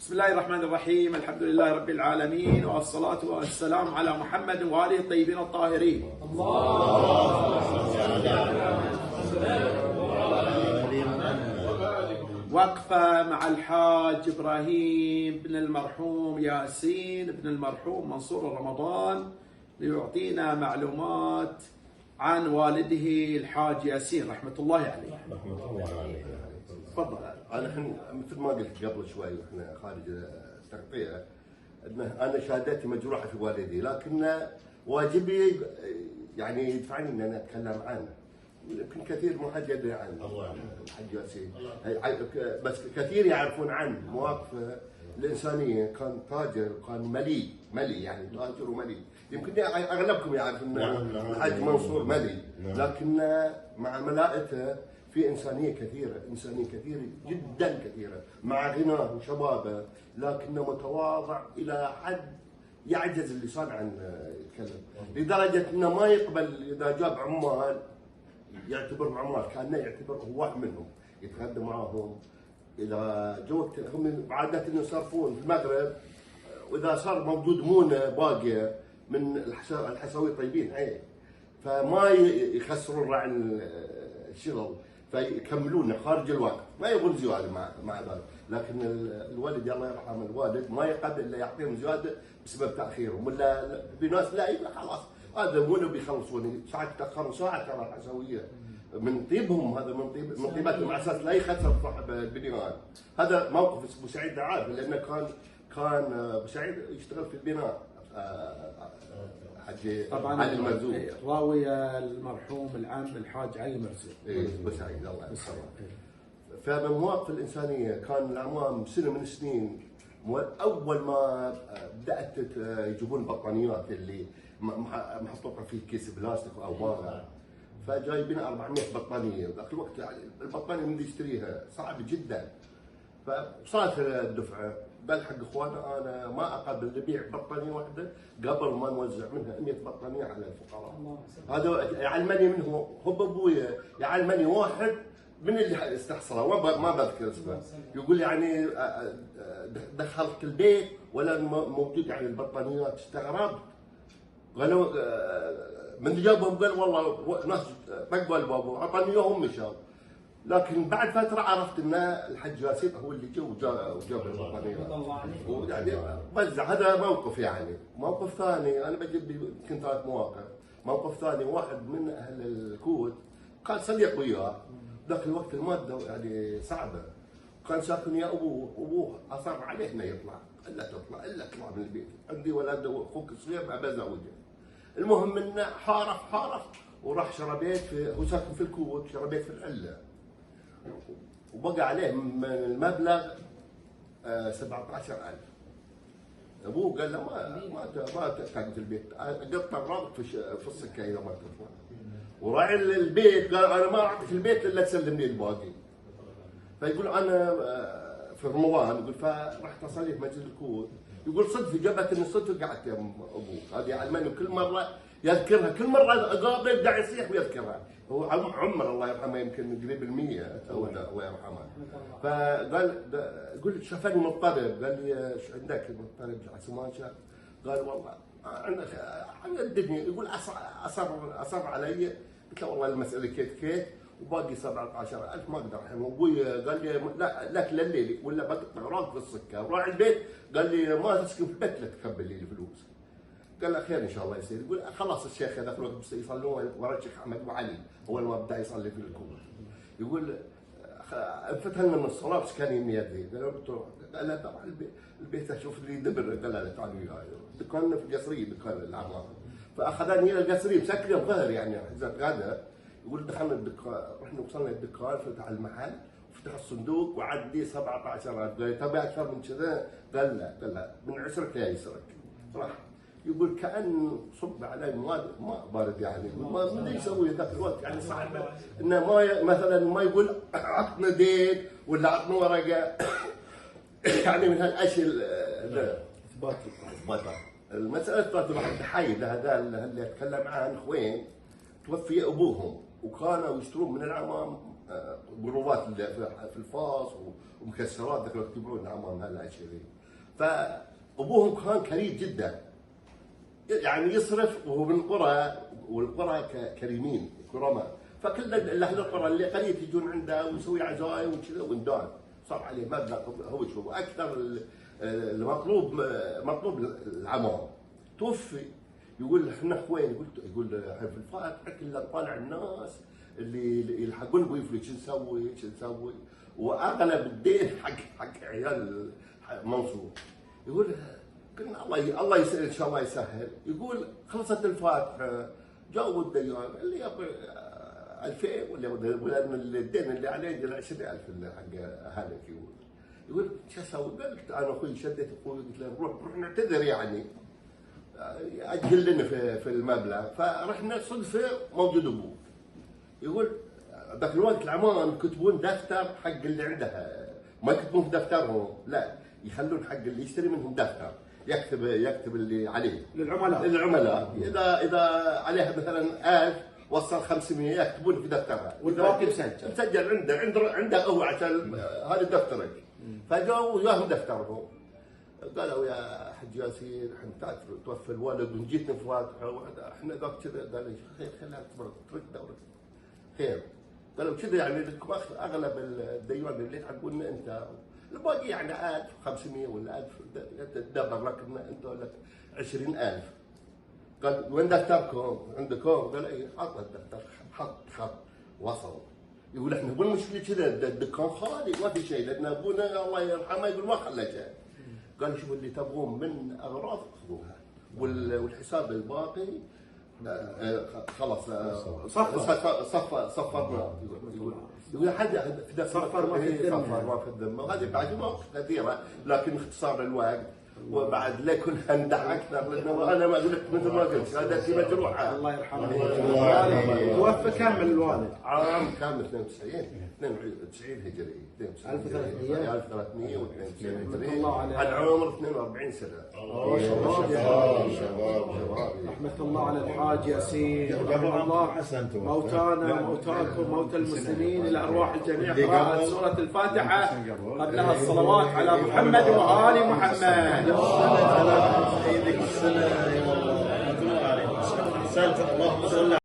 بسم الله الرحمن الرحيم. الحمد لله رب العالمين، والصلاة والسلام على محمد وآله الطيبين الطاهرين. وقفة مع الحاج إبراهيم بن المرحوم ياسين بن المرحوم منصور رمضان ليعطينا معلومات عن والده الحاج ياسين رحمة الله عليه. رحمة الله عليه. تفضل. انا مثل ما قلت قبل شوي واحنا خارج التغطيه ان انا شهادتي مجروحه في والدي، لكن واجبي يعني يدفعني ان انا اتكلم عنه. يمكن كثير مو حد يدري عنه الحاج ياسين، بس كثير يعرفون عنه مواقفه الانسانيه. كان تاجر، كان ملي يعني تاجر وملي. يمكن اغلبكم يعرفون الحاج منصور ملي، لكن مع ملائته في إنسانية كثيرة جدا كثيرة، مع غناه وشبابه، لكنه متواضع إلى حد يعجز اللسان عن يتكلم، لدرجة أنه ما يقبل إذا جاب عمال يعتبرهم عمال، كأنه يعتبر هو واحد منهم، يتغدى معاهم. إذا جو هم عادة أنه يصرفون في المغرب، وإذا صار موجود مونة باقية من الحساوي طيبين فما يخسرون راعي الشغل، فيكملون خارج الوقت، ما يبغون زياده مع ذلك. لكن الوالد الله يرحمه الوالد ما يقبل الا يعطيهم زياده بسبب تاخيرهم، ولا في ناس لا خلاص هذا مو بيخلصون ساعات يتاخرون ساعه، ترى الحسويه من طيبهم، هذا من طيبتهم على اساس لا يخسر صاحب البنيان. هذا موقف ابو سعيد عارف، لانه كان ابو سعيد يشتغل في البناء. طبعا علي المرزوق راوي المرحوم العم الحاج علي المرزوق. ابو سعيد الله يرحمه. فمن المواقف الانسانيه كان الاعوام سنه من السنين، اول ما بدات يجيبون البطانيات اللي محطوطه في كيس بلاستيك او ماء، فجايبين 400 بطانيه، ذاك الوقت يعني البطانيه من يشتريها صعب جدا. فصارت الدفعه قال حق اخوانا انا ما اقبل نبيع بطانيه واحده قبل ما نوزع منها 100 بطانيه على الفقراء. هذا يعلمني منه هو ابويا، يعلمني واحد من اللي استحصله ما بذكر اسمه، يقول يعني دخلت البيت ولا موجود يعني البطانيات، استغربت. قالوا من جابهم قال والله ناس طقوا الباب وعطاني اياهم مشاو. لكن بعد فتره عرفت ان الحاج ياسين هو اللي وجاب البطانيات ويعني وزع. هذا موقف. يعني موقف ثاني انا بجيب يمكن 3 مواقف. موقف ثاني، واحد من اهل الكويت كان صديق وياه، ذاك الوقت الماده يعني صعبه، كان ساكن ويا ابوه اصر عليه انه يطلع، الا تطلع من البيت، عندي ولد واخوك الصغير ما بزوجه. المهم انه حارف وراح شرى بيت، هو ساكن في الكويت، شرى بيت في العله، وبقى عليه من المبلغ 17,000. ابوه قال له ما تقعد في البيت، قطع رابط في السكه اذا ما تطلع. وراعي البيت قال انا ما اعطيك البيت الا تسلم لي الباقي. فيقول انا في رمضان، يقول فرحت اصلي في مسجد الكويت، يقول صدفه جابت اني صدفه قعدت يا ابوك. هذه علماني كل مره يذكرها، كل مره اقابله يبدا يصيح ويذكرها. هو عمر الله يرحمه يمكن قريب ال100 الله يرحمه. فقال يقول شافني مضطرب، قال لي ايش عندك مضطرب سماشة؟ قال والله عندك الدنيا. يقول اصر علي، قلت له والله المساله كيت وباقي 17,000 ما اقدر الحين. وابوي قال لي لا لك لليل ولا بقطع راق في السكه. وراعي البيت قال لي ما تسكن في البيت لا تكبل لي الفلوس. قال له خير ان شاء الله يصير. يقول خلاص الشيخ هذاك الوقت يصلون ورا الشيخ احمد وعلي اول ما بدا يصلي في الكويت. يقول انفتحنا من الصلاه بس كان يمني يدي. قال له طبعا البيت اشوف لي دبر. قال له تعال وياي، دكاننا في القصريه، دكان العمار. فاخذني الى القصريه مسكني الظهر يعني حزت غدا. يقول دخلنا الدكان، رحنا وصلنا الدكان، فتح المحل فتح الصندوق وعدي 17,000. قال تبي اكثر من كذا؟ قال لا من عسرك يا يسرك. راح يقول كان صب علي ما بارد يعني، ما ادري يسوي ذاك الوقت يعني صعب انه ما مثلا ما يقول عطنا دين ولا عطنا ورقه يعني من هالاشياء اثبات. المساله اثبات واحد حي هذا اللي اتكلم عن اخوين توفي ابوهم، وكانوا يشترون من العمام جروبات في الفاص ومكسرات ذكروا يكتبون امام هالعشرين. فابوهم كان كريم جدا، يعني يصرف وهو من القرى، والقرى كريمين كرماء، فكل اهل القرى اللي قريت يجون عنده ويسوي عزايم وكذا وندان، صار عليه مبلغ هو شوف اكثر مطلوب العمام. توفي يقول احنا اخوين، يقول في الفاتحه كله طالع الناس اللي يلحقون ابوي فلوس شو نسوي، واغلب الدين حق عيال منصور. يقول قلنا الله يسهل ان شاء الله يسهل. يقول خلصت الفاتحه جاوا الديان اللي يبغى 2000 ولا الدين اللي عليه 20,000 حق اهلك. يقول شو اسوي؟ قلت انا اخوي شديت اخوي قلت له نروح نعتذر يعني اجل لنا في المبلغ. فرحنا صدفه موجود ابوه. يقول ذاك الوقت العمام يكتبون دفتر حق اللي عنده، ما يكتبون في دفترهم، لا يخلون حق اللي يشتري منهم دفتر يكتب اللي عليه للعملاء. اذا عليها مثلا 1000 وصل 500 يكتبون في دفترها، والباقي مسجل عنده هو عشان هذا دفترك. فجاوا وياهم دفترهم، قالوا يا حج ياسين احنا توفى الوالد ونجيتنا في فاتحه احنا ذاك كذا. قال لي خير خليها ترك دورك خير. قالوا كذا يعني لكم اغلب الديوان اللي يحقون انت، الباقي يعني 1500 ولا 1000 تدبر لك انت لك 20,000. قال وين دفتركم؟ عندكم؟ قال اي حط الدفتر، حط خط وصل. يقول احنا ابونا مشكله كذا الدكان خالي ما في شيء، لان ابونا الله يرحمه يقول ما خلى شيء. قال شوفوا اللي تبغون من اغراض خذوها، والحساب الباقي خلاص صفرنا. يقول حد صفر ما في الذمه، وهذه بعد مواقف كثيره، لكن اختصار الوقت وبعد لا يكون امدح اكثر، لانه انا ما اقول لك مثل ما قلت شهادتي مجروحه. الله يرحمه. توفى كم من الوالد؟ عام كامل 92 هجري، 1392 هجري، عن عمر 42 سنه. شباب رحمه الله على الحاج ياسين، رحمه الله موتانا موتاكم موتى المسلمين، الى ارواح الجميع. قراءة سورة الفاتحة قبلها الصلوات على محمد وآل محمد. سيدك السنة. اللهم صل